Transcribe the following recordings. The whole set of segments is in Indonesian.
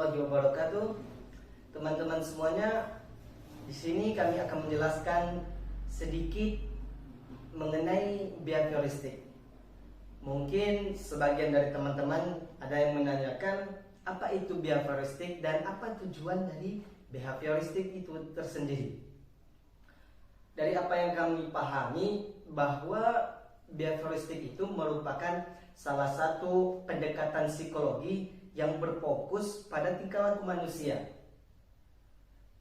warahmatullahi wabarakatuh. Teman-teman semuanya, di sini kami akan menjelaskan sedikit mengenai behavioristik. Mungkin sebagian dari teman-teman ada yang menanyakan apa itu behavioristik dan apa tujuan dari behavioristik itu tersendiri. Dari apa yang kami pahami, bahwa behavioristik itu merupakan salah satu pendekatan psikologi yang berfokus pada tingkah laku manusia.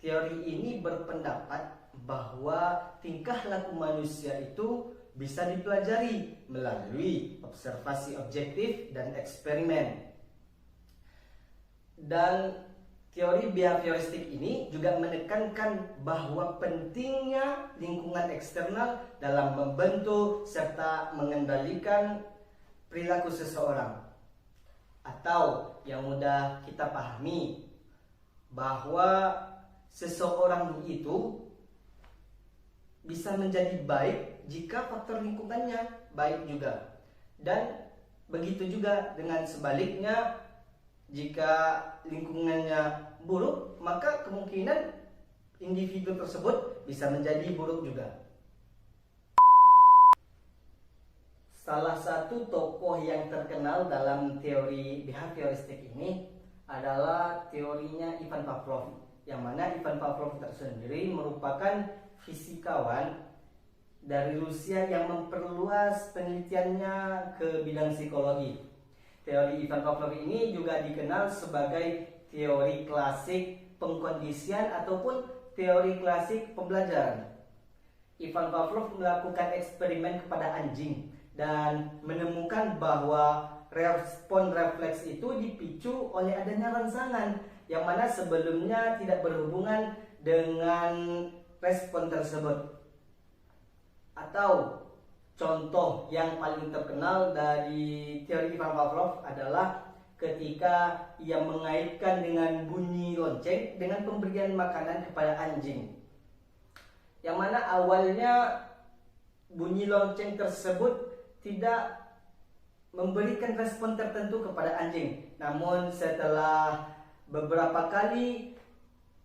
Teori ini berpendapat bahwa tingkah laku manusia itu bisa dipelajari melalui observasi objektif dan eksperimen. Dan teori behavioristik ini juga menekankan bahwa pentingnya lingkungan eksternal dalam membentuk serta mengendalikan perilaku seseorang. Atau yang mudah kita pahami, bahwa seseorang itu bisa menjadi baik jika faktor lingkungannya baik juga. Dan begitu juga dengan sebaliknya, jika lingkungannya buruk, maka kemungkinan individu tersebut bisa menjadi buruk juga. Salah satu tokoh yang terkenal dalam teori behavioristik ini adalah teorinya Ivan Pavlov, yang mana Ivan Pavlov tersendiri merupakan fisikawan dari Rusia yang memperluas penelitiannya ke bidang psikologi. Teori Ivan Pavlov ini juga dikenal sebagai teori klasik pengkondisian ataupun teori klasik pembelajaran. Ivan Pavlov melakukan eksperimen kepada anjing dan menemukan bahwa respon refleks itu dipicu oleh adanya rangsangan yang mana sebelumnya tidak berhubungan dengan respon tersebut. Atau contoh yang paling terkenal dari teori Ivan Pavlov adalah ketika ia mengaitkan dengan bunyi lonceng dengan pemberian makanan kepada anjing. Yang mana awalnya bunyi lonceng tersebut tidak memberikan respon tertentu kepada anjing. Namun setelah beberapa kali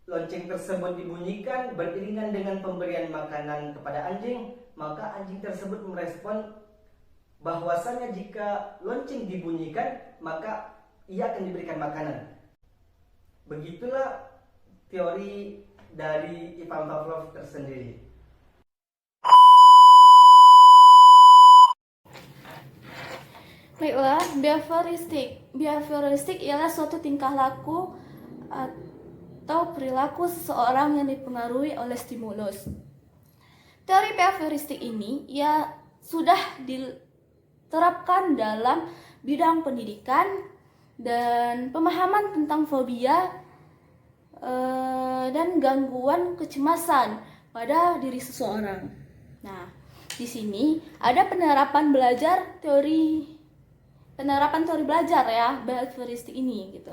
lonceng tersebut dibunyikan beriringan dengan pemberian makanan kepada anjing, maka anjing tersebut merespon bahwasanya jika lonceng dibunyikan maka ia akan diberikan makanan. Begitulah teori dari Ivan Pavlov tersendiri. Baiklah, behavioristik ialah suatu tingkah laku atau perilaku seseorang yang dipengaruhi oleh stimulus. Teori behavioristik ini sudah diterapkan dalam bidang pendidikan dan pemahaman tentang fobia dan gangguan kecemasan pada diri seseorang. Nah, di sini ada penerapan teori belajar ya, behavioristik ini gitu.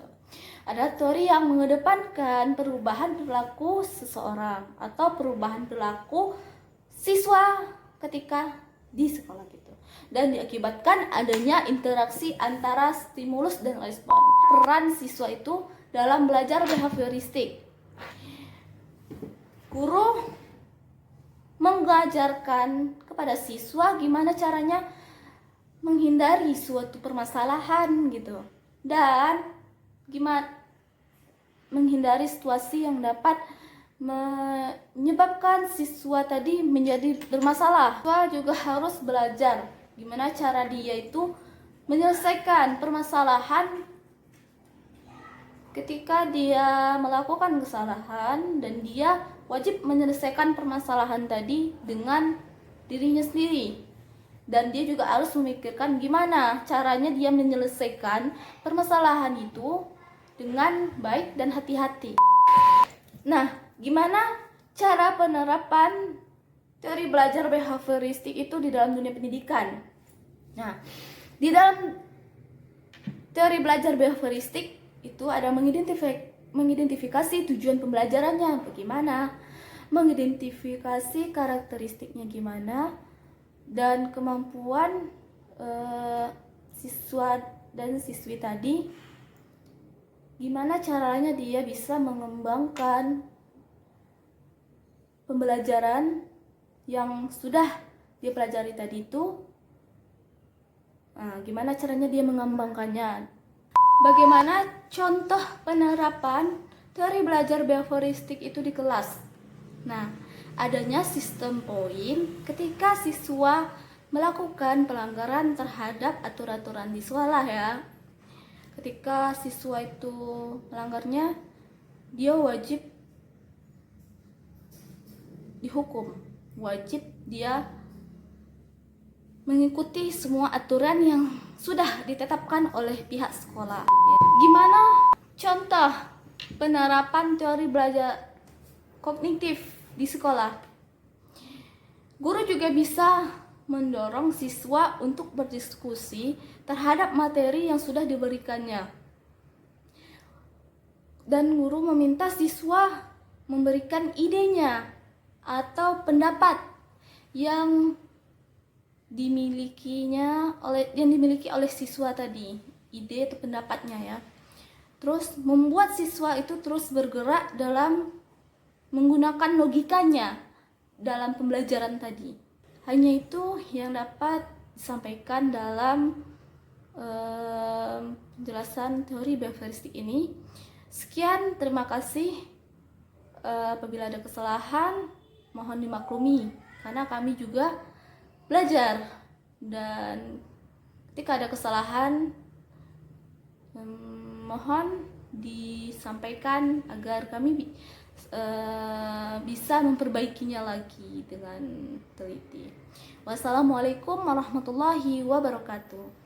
Ada teori yang mengedepankan perubahan perilaku seseorang atau perubahan perilaku siswa ketika di sekolah gitu. Dan diakibatkan adanya interaksi antara stimulus dan respon. Peran siswa itu dalam belajar behavioristik. Guru mengajarkan kepada siswa gimana caranya menghindari suatu permasalahan gitu, dan gimana menghindari situasi yang dapat menyebabkan siswa tadi menjadi bermasalah. Siswa juga harus belajar gimana cara dia itu menyelesaikan permasalahan ketika dia melakukan kesalahan, dan dia wajib menyelesaikan permasalahan tadi dengan dirinya sendiri. Dan dia juga harus memikirkan gimana caranya dia menyelesaikan permasalahan itu dengan baik dan hati-hati. Nah, gimana cara penerapan teori belajar behavioristik itu di dalam dunia pendidikan? Nah, di dalam teori belajar behavioristik itu ada mengidentifikasi tujuan pembelajarannya bagaimana, mengidentifikasi karakteristiknya gimana, dan kemampuan siswa dan siswi tadi gimana caranya dia bisa mengembangkan pembelajaran yang sudah dia pelajari tadi itu. Nah, gimana caranya dia mengembangkannya? Bagaimana contoh penerapan teori belajar behavioristik itu di kelas? Nah, adanya sistem poin ketika siswa melakukan pelanggaran terhadap aturan-aturan di sekolah ya. Ketika siswa itu melanggarnya, dia wajib dihukum, wajib dia mengikuti semua aturan yang sudah ditetapkan oleh pihak sekolah. Gimana contoh penerapan teori belajar kognitif di sekolah? Guru juga bisa mendorong siswa untuk berdiskusi terhadap materi yang sudah diberikannya. Dan guru meminta siswa memberikan idenya atau pendapat yang dimiliki oleh siswa tadi, ide atau pendapatnya ya. Terus membuat siswa itu terus bergerak dalam menggunakan logikanya dalam pembelajaran tadi. Hanya itu yang dapat disampaikan dalam penjelasan teori behavioristik ini. Sekian, terima kasih. Apabila ada kesalahan, mohon dimaklumi karena kami juga belajar, dan ketika ada kesalahan mohon disampaikan agar kami bisa memperbaikinya lagi dengan teliti. Wassalamualaikum warahmatullahi wabarakatuh.